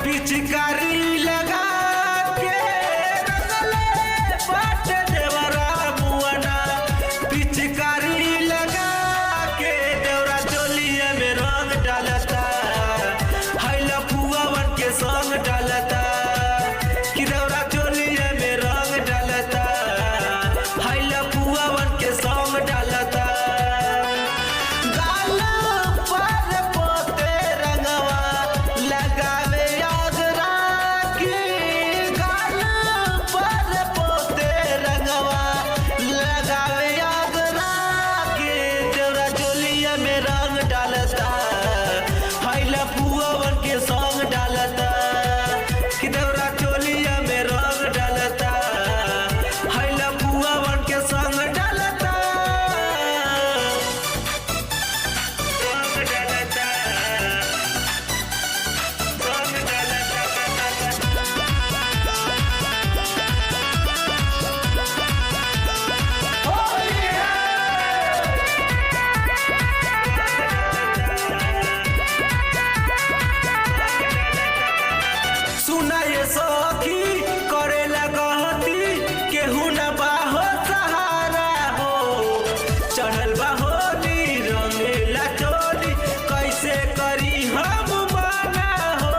पिचकारी लगा के रंगले बाट देवरा मुआना पिचकारी लगा के देवरा चोलिया में रंग डालता हैला फुआवन के संग डालता कि देवरा चोलिया में रंग डालता हैला फुआवन के संग डालता फुआवन के संग डालता कि देवरा चोलिया में रंग डालता हैला फुआवन के संग डालता रंग डालता रंग सखी करे लगती केहू न बाहो सहारा हो चढ़ल बाहोली रंगेला चोली कैसे करी हम माना हो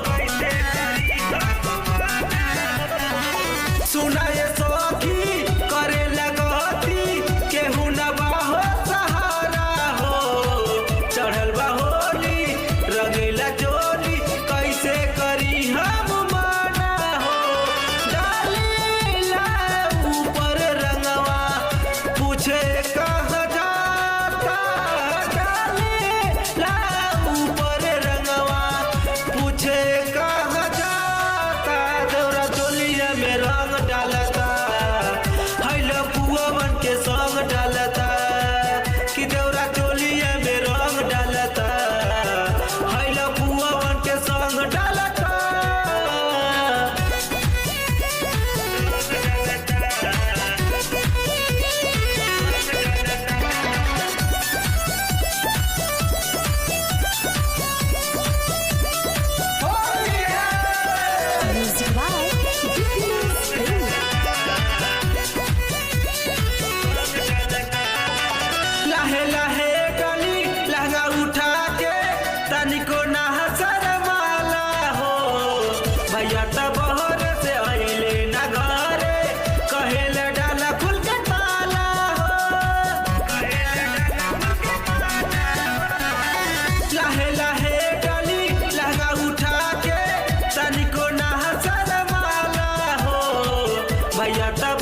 कैसे करी सुनाए सखी करे लगती केहू न बाहो सहारा हो चढ़ल बाहोली रंगेला चोली कैसे करी हम के संग डालता कि देवरा चोलिया में रंग डालता हैला फुआवन के संग डालता तनिको ना शरमाला हो भैया त बहर से अइले ना घरे कहेले डाला खुल के ताला हो लाहे लाहे गली लहंगा उठा के तनिको ना शरमाला हो भैया त